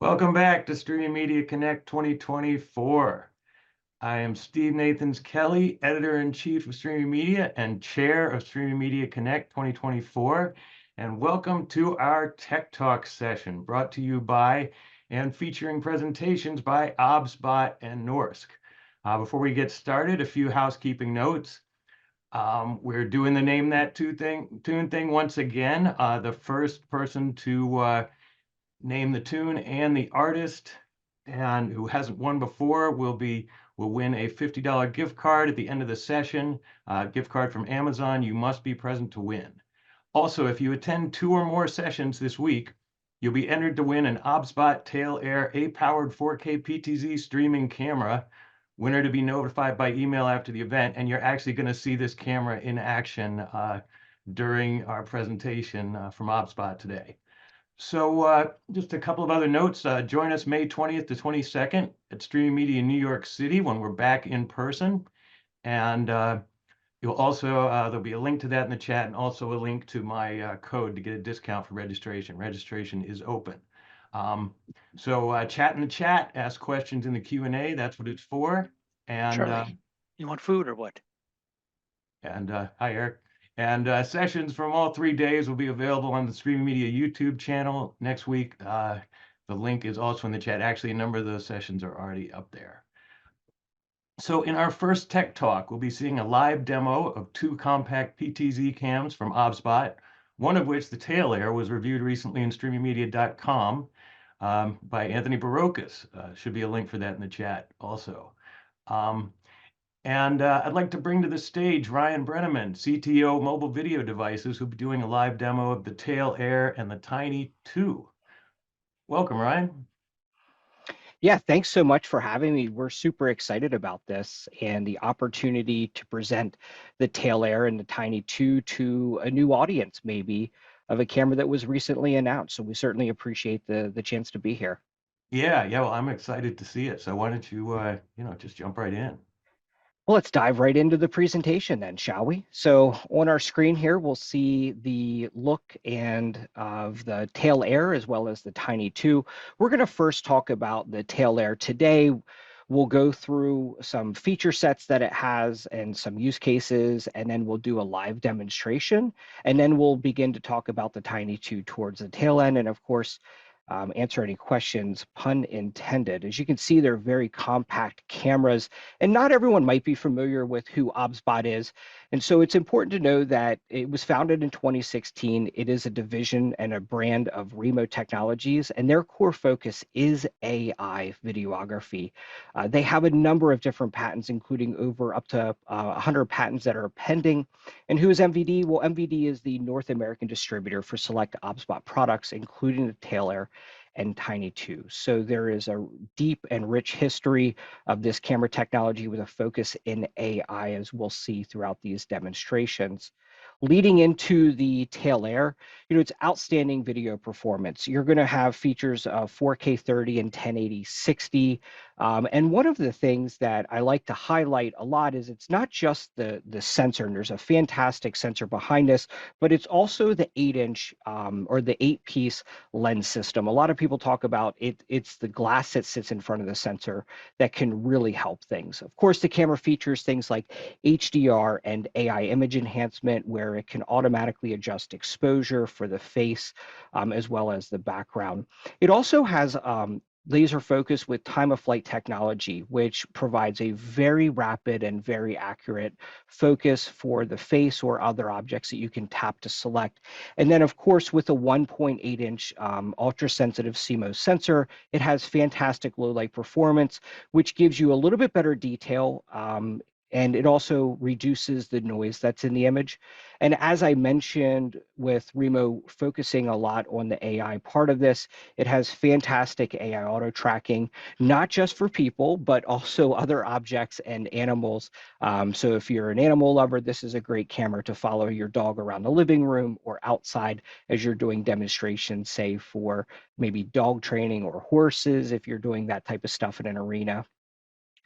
Welcome back to Streaming Media Connect 2024. I am Steve Nathans Kelly, Editor-in-Chief of Streaming Media and Chair of Streaming Media Connect 2024. And welcome to our Tech Talk session, brought to you by and featuring presentations by OBSBOT and Norsk. Before we get started, a few housekeeping notes. We're doing the Name That Tune thing once again. The first person to name the tune and the artist, and who hasn't won before will win a $50 gift card at the end of the session. Gift card from Amazon. You must be present to win. Also, if you attend 2 or more sessions this week, you'll be entered to win an OBSBOT Tail Air A-powered 4K PTZ streaming camera. Winner to be notified by email after the event, and you're actually going to see this camera in action during our presentation from OBSBOT today. So just a couple of other notes. Join us May 20th to 22nd at Streaming Media in New York City when we're back in person. And you'll also, there'll be a link to that in the chat, and also a link to my code to get a discount for registration. Registration is open. So chat in the chat, ask questions in the Q&A. That's what it's for. And Charlie, you want food or what? hi, Eric. And sessions from all 3 days will be available on the Streaming Media YouTube channel next week. The link is also in the chat. Actually, a number of those sessions are already up there. So in our first Tech Talk, we'll be seeing a live demo of 2 compact PTZ cams from OBSBOT, one of which, the Tail Air, was reviewed recently in streamingmedia.com by Anthony Barocas. Should be a link for that in the chat also. And I'd like to bring to the stage Ryan Brenneman, CTO Mobile Video Devices, who'll be doing a live demo of the Tail Air and the Tiny 2. Welcome, Ryan. Yeah, thanks so much for having me. We're super excited about this and the opportunity to present the Tail Air and the Tiny 2 to a new audience, maybe, of a camera that was recently announced. So we certainly appreciate the chance to be here. Yeah, well, I'm excited to see it. So why don't you, just jump right in. Well, let's dive right into the presentation then, shall we? So on our screen here, we'll see the look and of the Tail Air as well as the Tiny 2. We're going to first talk about the Tail Air today. We'll go through some feature sets that it has and some use cases, and then we'll do a live demonstration. And then we'll begin to talk about the Tiny 2 towards the tail end. And of course, answer any questions, pun intended. As you can see, they're very compact cameras, and not everyone might be familiar with who OBSBOT is. And so it's important to know that it was founded in 2016. It is a division and a brand of Remo Technologies, and their core focus is AI videography. They have a number of different patents, including over up to 100 patents that are pending. And who is MVD? Well, MVD is the North American distributor for select OBSBOT products, including the Tail Air and Tiny 2. So there is a deep and rich history of this camera technology with a focus in AI, as we'll see throughout these demonstrations. Leading into the Tail Air, it's outstanding video performance. You're going to have features of 4K 30 and 1080 60. And one of the things that I like to highlight a lot is it's not just the sensor, and there's a fantastic sensor behind this, but it's also the 8-inch or the 8-piece lens system. A lot of people talk about it. It's the glass that sits in front of the sensor that can really help things. Of course, the camera features things like HDR and AI image enhancement, where it can automatically adjust exposure for the face as well as the background. It also has laser focus with time of flight technology, which provides a very rapid and very accurate focus for the face or other objects that you can tap to select. And then, of course, with a 1.8-inch ultra-sensitive CMOS sensor, it has fantastic low light performance, which gives you a little bit better detail. And it also reduces the noise that's in the image. And as I mentioned, with Remo focusing a lot on the AI part of this, it has fantastic AI auto tracking, not just for people, but also other objects and animals. So if you're an animal lover, this is a great camera to follow your dog around the living room or outside as you're doing demonstrations, say for maybe dog training or horses, if you're doing that type of stuff in an arena.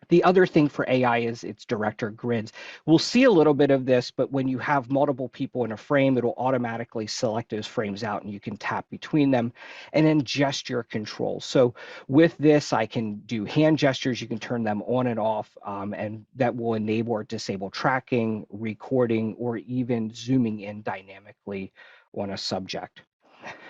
The other thing for AI is its director grids. We'll see a little bit of this, but when you have multiple people in a frame, it'll automatically select those frames out and you can tap between them, and then gesture control. So with this, I can do hand gestures. You can turn them on and off, and that will enable or disable tracking, recording, or even zooming in dynamically on a subject.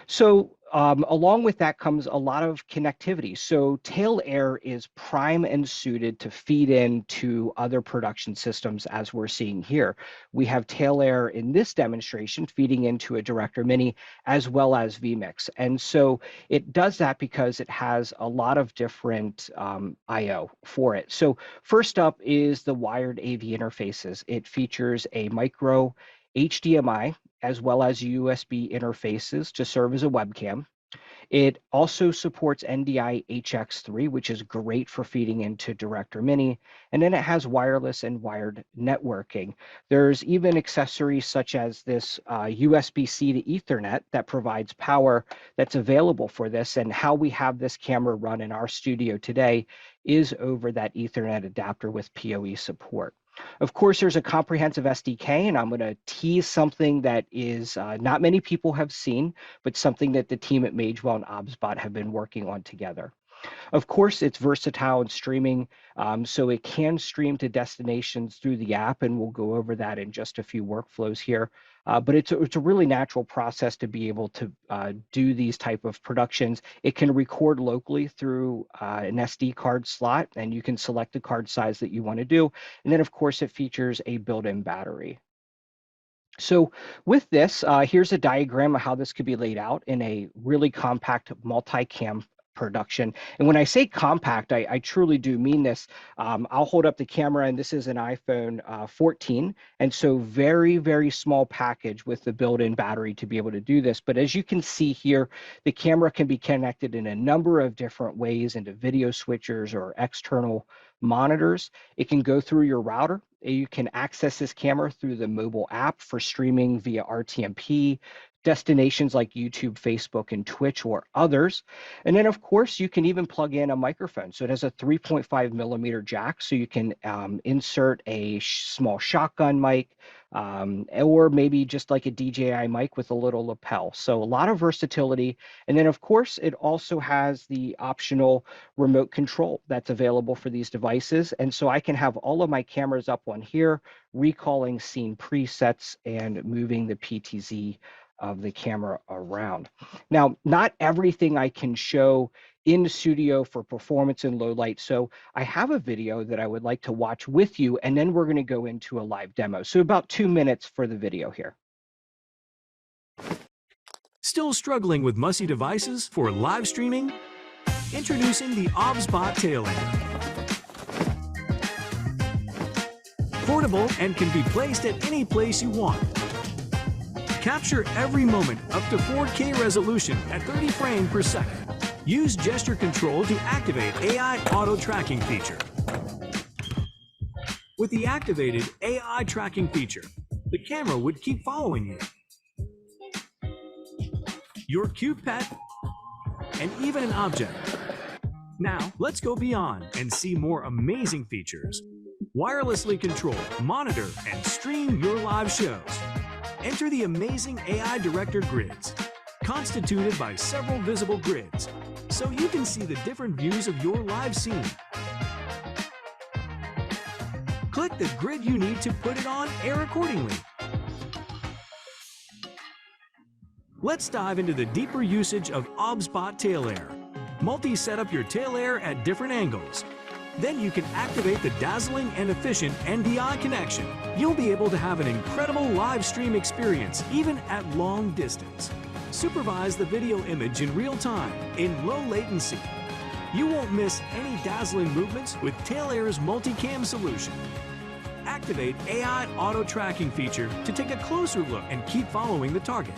So along with that comes a lot of connectivity. So Tail Air is prime and suited to feed into other production systems, as we're seeing here. We have Tail Air in this demonstration feeding into a Director Mini as well as vMix. And so it does that because it has a lot of different I/O for it. So first up is the wired AV interfaces. It features a micro HDMI as well as USB interfaces to serve as a webcam. It also supports NDI HX3, which is great for feeding into Director Mini. And then it has wireless and wired networking. There's even accessories such as this USB-C to Ethernet that provides power that's available for this. And how we have this camera run in our studio today is over that Ethernet adapter with PoE support. Of course, there's a comprehensive SDK, and I'm going to tease something that is not many people have seen, but something that the team at Magewell and OBSBOT have been working on together. Of course, it's versatile in streaming, so it can stream to destinations through the app, and we'll go over that in just a few workflows here. But it's a really natural process to be able to do these type of productions. It can record locally through an SD card slot, and you can select the card size that you want to do. And then, of course, it features a built-in battery. So with this, here's a diagram of how this could be laid out in a really compact multi-cam production. And when I say compact, I truly do mean this. I'll hold up the camera, and this is an iPhone 14. And so very, very small package with the built-in battery to be able to do this. But as you can see here, the camera can be connected in a number of different ways into video switchers or external monitors. It can go through your router. You can access this camera through the mobile app for streaming via RTMP, destinations like YouTube, Facebook, and Twitch, or others. And then, of course, you can even plug in a microphone. So it has a 3.5 millimeter jack, so you can insert a small shotgun mic, or maybe just like a DJI mic with a little lapel. So a lot of versatility. And then, of course, it also has the optional remote control that's available for these devices. And so I can have all of my cameras up on here, recalling scene presets and moving the PTZ of the camera around. Now, not everything I can show in the studio for performance in low light. So I have a video that I would like to watch with you, and then we're going to go into a live demo. So about 2 minutes for the video here. Still struggling with messy devices for live streaming? Introducing the OBSBOT Tail Air. Portable and can be placed at any place you want. Capture every moment up to 4K resolution at 30 frames per second. Use gesture control to activate AI auto tracking feature. With the activated AI tracking feature, the camera would keep following you, your cute pet, and even an object. Now, let's go beyond and see more amazing features. Wirelessly control, monitor, and stream your live shows. Enter the amazing AI Director grids, constituted by several visible grids, so you can see the different views of your live scene. Click the grid you need to put it on air accordingly. Let's dive into the deeper usage of OBSBOT Tail Air. Multi-set up your tail air at different angles. Then you can activate the dazzling and efficient NDI connection. You'll be able to have an incredible live stream experience even at long distance. Supervise the video image in real time in low latency. You won't miss any dazzling movements with Tail Air's multicam solution. Activate AI auto tracking feature to take a closer look and keep following the target.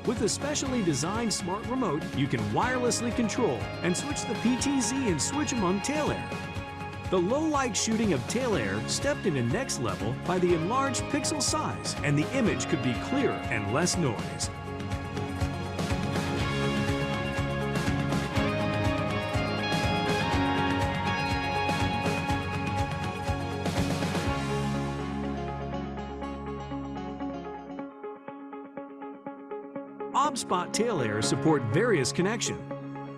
With a specially designed smart remote, you can wirelessly control and switch the PTZ and switch among Tail Air. The low-light shooting of Tail Air stepped into next level by the enlarged pixel size, and the image could be clearer and less noise. OBSBOT tail airs support various connection,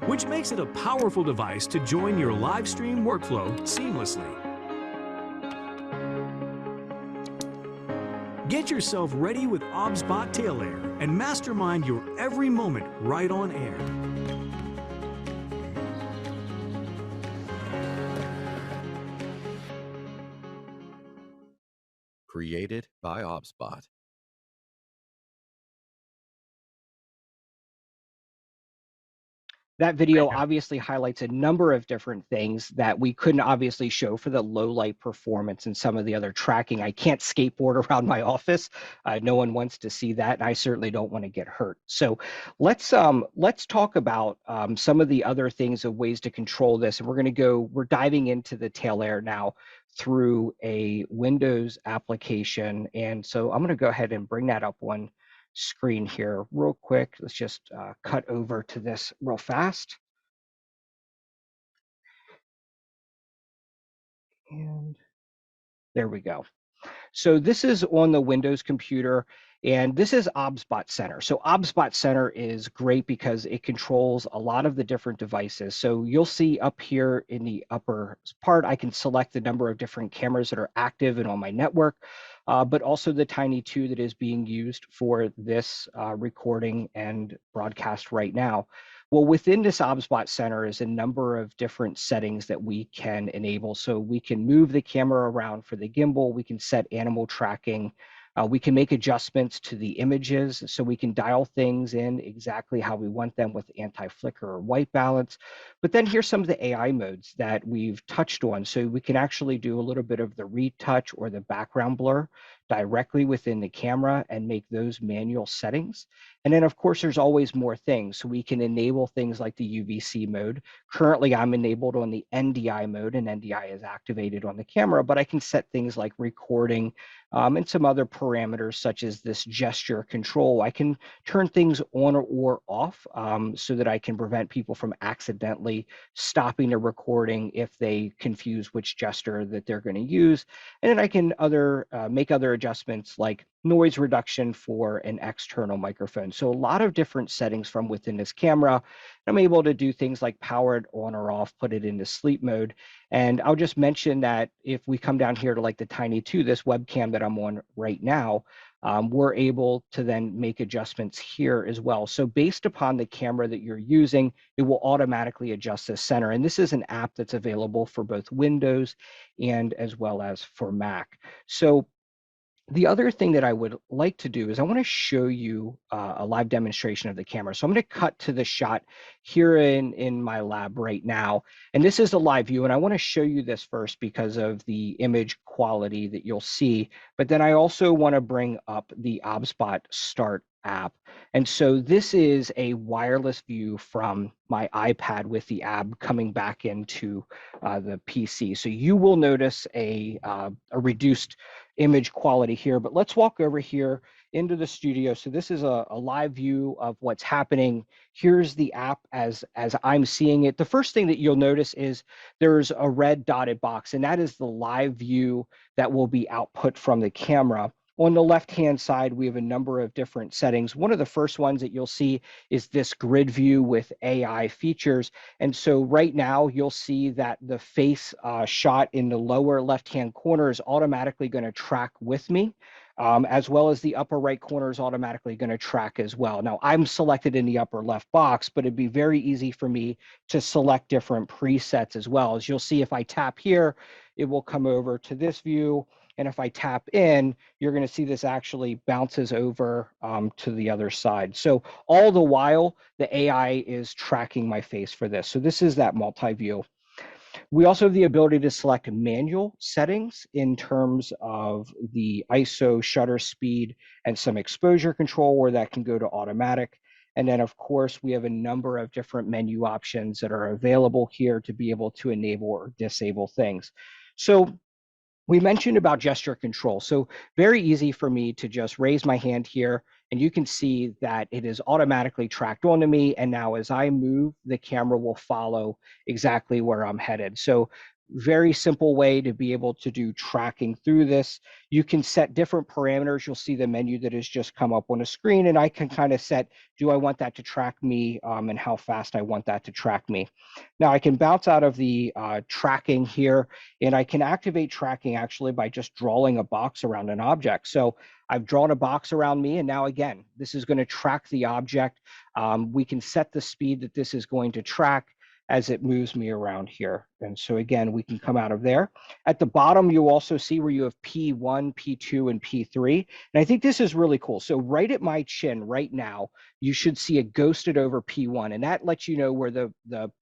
which makes it a powerful device to join your live stream workflow seamlessly. Get yourself ready with OBSBOT tail air and mastermind your every moment right on air. Created by OBSBOT. That video obviously highlights a number of different things that we couldn't obviously show for the low light performance and some of the other tracking. I can't skateboard around my office. No one wants to see that, and I certainly don't want to get hurt. So let's talk about some of the other things of ways to control this. And we're diving into the tail air now through a Windows application. And so I'm going to go ahead and bring that up one screen here real quick. Let's just cut over to this real fast. And there we go. So this is on the Windows computer, and this is OBSBOT Center. So OBSBOT Center is great because it controls a lot of the different devices. So you'll see up here in the upper part, I can select the number of different cameras that are active and on my network, but also the Tiny 2 that is being used for this recording and broadcast right now. Well, within this OBSBOT Center is a number of different settings that we can enable. So we can move the camera around for the gimbal, we can set animal tracking, we can make adjustments to the images, so we can dial things in exactly how we want them with anti-flicker or white balance. But then here's some of the AI modes that we've touched on. So we can actually do a little bit of the retouch or the background blur directly within the camera and make those manual settings. And then of course, there's always more things. So we can enable things like the UVC mode. Currently, I'm enabled on the NDI mode, and NDI is activated on the camera, but I can set things like recording and some other parameters such as this gesture control. I can turn things on or off so that I can prevent people from accidentally stopping the recording if they confuse which gesture that they're going to use. And then I can make other adjustments like noise reduction for an external microphone. So a lot of different settings from within this camera. I'm able to do things like power it on or off, put it into sleep mode. And I'll just mention that if we come down here to like the Tiny 2, this webcam that I'm on right now, we're able to then make adjustments here as well. So based upon the camera that you're using, it will automatically adjust the center. And this is an app that's available for both Windows and as well as for Mac. So the other thing that I would like to do is I want to show you a live demonstration of the camera. So I'm going to cut to the shot here in my lab right now. And this is a live view. And I want to show you this first because of the image quality that you'll see. But then I also want to bring up the OBSBOT Start app. And so this is a wireless view from my iPad with the app coming back into the PC. So you will notice a reduced image quality here, but let's walk over here into the studio. So this is a live view of what's happening. Here's the app as I'm seeing it. The first thing that you'll notice is there's a red dotted box, and that is the live view that will be output from the camera. On the left-hand side, we have a number of different settings. One of the first ones that you'll see is this grid view with AI features. And so right now, you'll see that the face shot in the lower left-hand corner is automatically going to track with me, as well as the upper right corner is automatically going to track as well. Now, I'm selected in the upper left box, but it'd be very easy for me to select different presets as well. As you'll see, if I tap here, it will come over to this view. And if I tap in, you're going to see this actually bounces over to the other side. So all the while, the AI is tracking my face for this. So this is that multi-view. We also have the ability to select manual settings in terms of the ISO, shutter speed, and some exposure control where that can go to automatic. And then, of course, we have a number of different menu options that are available here to be able to enable or disable things. So we mentioned about gesture control. So very easy for me to just raise my hand here, and you can see that it is automatically tracked onto me. And now as I move, the camera will follow exactly where I'm headed. So very simple way to be able to do tracking through this. You can set different parameters. You'll see the menu that has just come up on a screen, and I can kind of set, do I want that to track me, and how fast I want that to track me. Now I can bounce out of the tracking here, and I can activate tracking actually by just drawing a box around an object. So I've drawn a box around me, and now again, this is going to track the object. We can set the speed that this is going to track as it moves me around here. And so again, we can come out of there. At the bottom, you'll also see where you have P1, P2, and P3. And I think this is really cool. So right at my chin right now, you should see a ghosted over P1, and that lets you know where the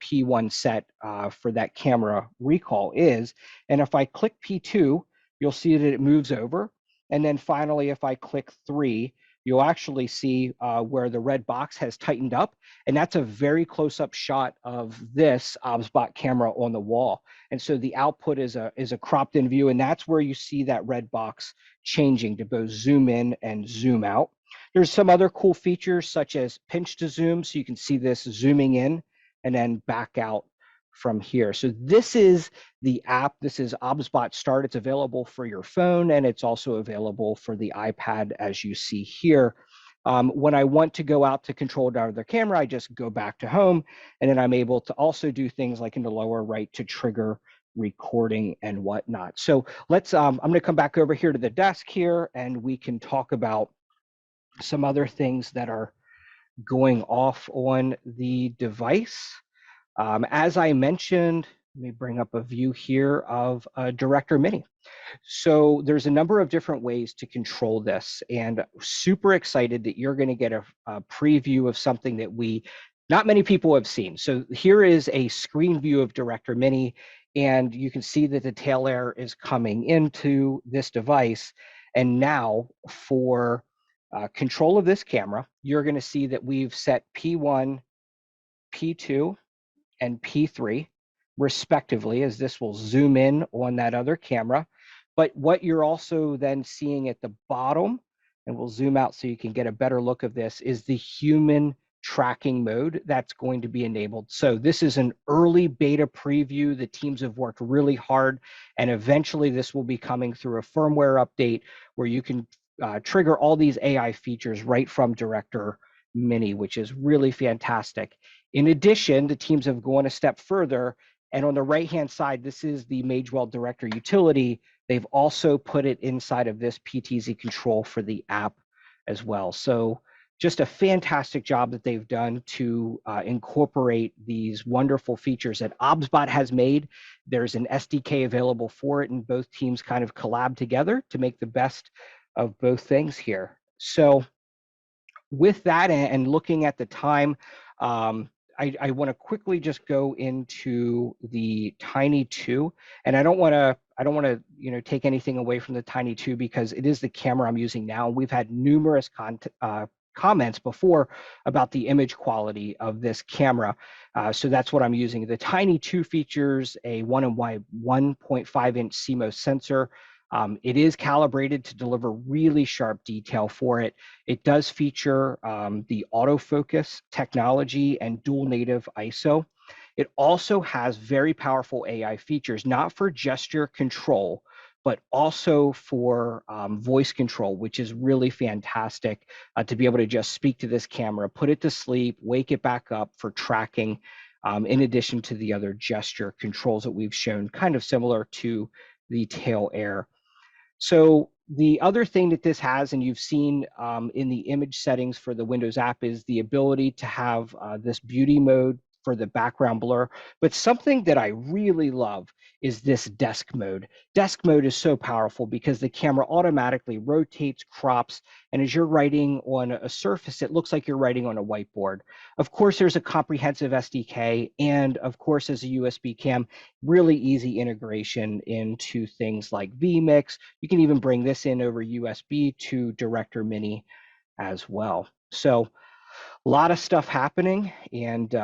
P1 set for that camera recall is. And if I click P2, you'll see that it moves over. And then finally, if I click 3, you'll actually see where the red box has tightened up. And that's a very close-up shot of this OBSBOT camera on the wall. And so the output is a cropped-in view, and that's where you see that red box changing to both zoom in and zoom out. There's some other cool features such as pinch to zoom, so you can see this zooming in and then back out from here. So this is the app. This is OBSBOT Start. It's available for your phone, and it's also available for the iPad, as you see here. When I want to go out to control another camera, I just go back to home, and then I'm able to also do things like in the lower right to trigger recording and whatnot. So let's, I'm going to come back over here to the desk here, and we can talk about some other things that are going off on the device. As I mentioned, let me bring up a view here of a Director Mini. So there's a number of different ways to control this, and super excited that you're going to get a preview of something that not many people have seen. So here is a screen view of Director Mini, and you can see that the tail air is coming into this device. And now for control of this camera, you're going to see that we've set P1, P2, and P3 respectively, as this will zoom in on that other camera. But what you're also then seeing at the bottom, and we'll zoom out so you can get a better look of this, is the human tracking mode that's going to be enabled. So this is an early beta preview. The teams have worked really hard, and eventually this will be coming through a firmware update where you can trigger all these AI features right from Director Mini, which is really fantastic. In addition, the teams have gone a step further, and on the right-hand side, this is the Magewell Director utility. They've also put it inside of this PTZ control for the app as well. So just a fantastic job that they've done to incorporate these wonderful features that OBSBOT has made. There's an SDK available for it, and both teams kind of collab together to make the best of both things here. So with that, and looking at the time, I want to quickly just go into the Tiny 2, and I don't want to take anything away from the Tiny 2 because it is the camera I'm using now. We've had numerous comments before about the image quality of this camera, so that's what I'm using. The Tiny 2 features a 1.5-inch CMOS sensor. It is calibrated to deliver really sharp detail for it. It does feature the autofocus technology and dual native ISO. It also has very powerful AI features, not for gesture control, but also for voice control, which is really fantastic to be able to just speak to this camera, put it to sleep, wake it back up for tracking, in addition to the other gesture controls that we've shown, kind of similar to the tail air. So the other thing that this has, and you've seen in the image settings for the Windows app, is the ability to have this beauty mode for the background blur. But something that I really love is this desk mode. Desk mode is so powerful because the camera automatically rotates, crops, and as you're writing on a surface, it looks like you're writing on a whiteboard. Of course, there's a comprehensive SDK, and of course, as a USB cam, really easy integration into things like vMix. You can even bring this in over USB to Director Mini as well. So a lot of stuff happening, and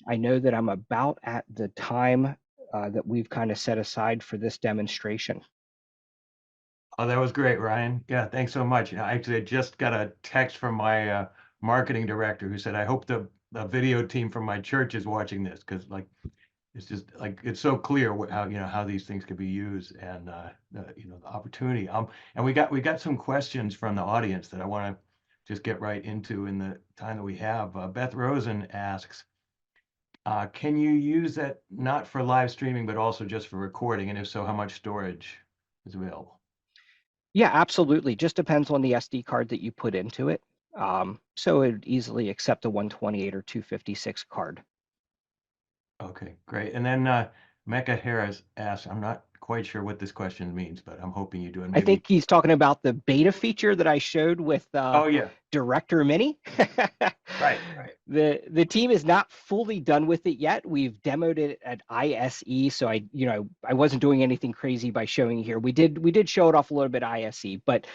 I know that I'm about at the time that we've kind of set aside for this demonstration. Oh, that was great, Ryan. Yeah, thanks so much. I actually just got a text from my marketing director who said, I hope the video team from my church is watching this, because like it's just like, it's so clear how, how these things could be used, and the opportunity. And we got some questions from the audience that I want to just get right into in the time that we have. Beth Rosen asks, can you use that not for live streaming, but also just for recording? And if so, how much storage is available? Yeah, absolutely. Just depends on the SD card that you put into it. So it would easily accept a 128 or 256 card. Okay, great. And then Mecca Harris asks, I'm not quite sure what this question means, but I'm hoping you do. And I maybe. think he's talking about the beta feature that I showed with Oh yeah, Director Mini. right. The team is not fully done with it yet. We've demoed it at ISE, so I wasn't doing anything crazy by showing here. We did show it off a little bit at ISE, but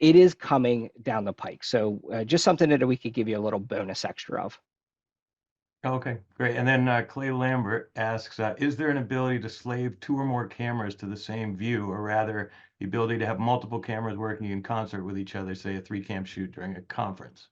it is coming down the pike. So just something that we could give you a little bonus extra of. Okay, great. And then Clay Lambert asks, is there an ability to slave 2 or more cameras to the same view, or rather the ability to have multiple cameras working in concert with each other, say a 3-cam shoot during a conference?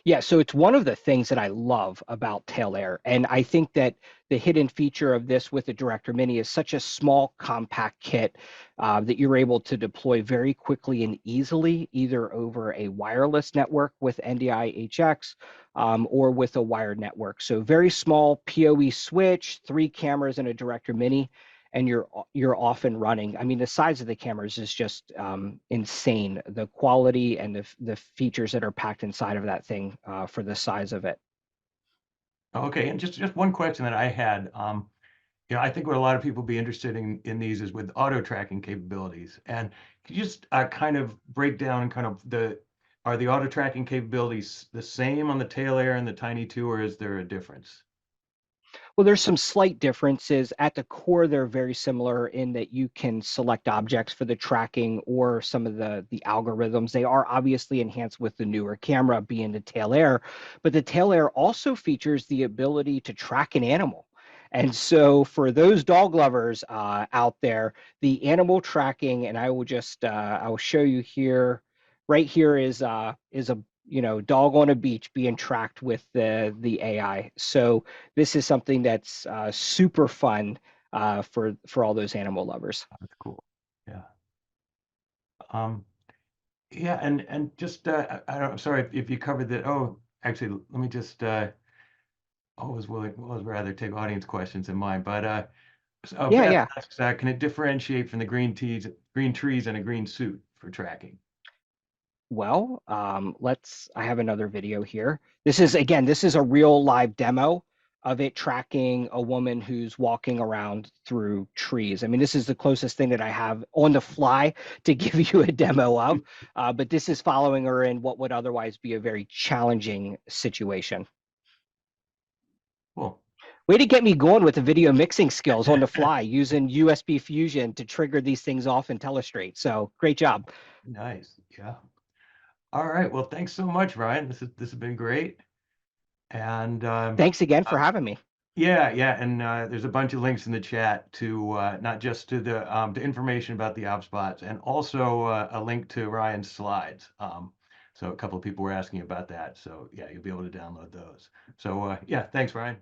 Yeah, so it's one of the things that I love about Tail Air. And I think that the hidden feature of this with the Director Mini is such a small, compact kit that you're able to deploy very quickly and easily, either over a wireless network with NDI HX or with a wired network. So very small PoE switch, 3 cameras and a Director Mini, and you're off and running. I mean, the size of the cameras is just insane. The quality and the features that are packed inside of that thing for the size of it. Okay, and just one question that I had. I think what a lot of people be interested in these is with auto tracking capabilities. And could you just kind of break down kind of are the auto tracking capabilities the same on the Tail Air and the Tiny 2, or is there a difference? Well, there's some slight differences. At the core, they're very similar in that you can select objects for the tracking or some of the algorithms. They are obviously enhanced with the newer camera being the Tail Air, but the Tail Air also features the ability to track an animal. And so for those dog lovers out there, the animal tracking, and I will show you here. Right here is a dog on a beach being tracked with the AI. So this is something that's super fun for all those animal lovers. That's cool. Yeah. Yeah, and just I'm sorry if you covered that. Oh, actually, let me just always rather take audience questions in mind. But so Yeah, Beth yeah. asks, can it differentiate from the green trees and a green suit for tracking? Well, I have another video here. This is a real live demo of it tracking a woman who's walking around through trees. I mean, this is the closest thing that I have on the fly to give you a demo of, but this is following her in what would otherwise be a very challenging situation. Cool. Way to get me going with the video mixing skills on the fly using USB Fusion to trigger these things off in Telestrate. So great job. Nice. Yeah. All right. Well, thanks so much, Ryan. This has been great. And Thanks again for having me. yeah, and there's a bunch of links in the chat to not just to the information about the OBSBOTs, and also a link to Ryan's slides. So a couple of people were asking about that. So yeah, you'll be able to download those. So yeah, thanks, Ryan.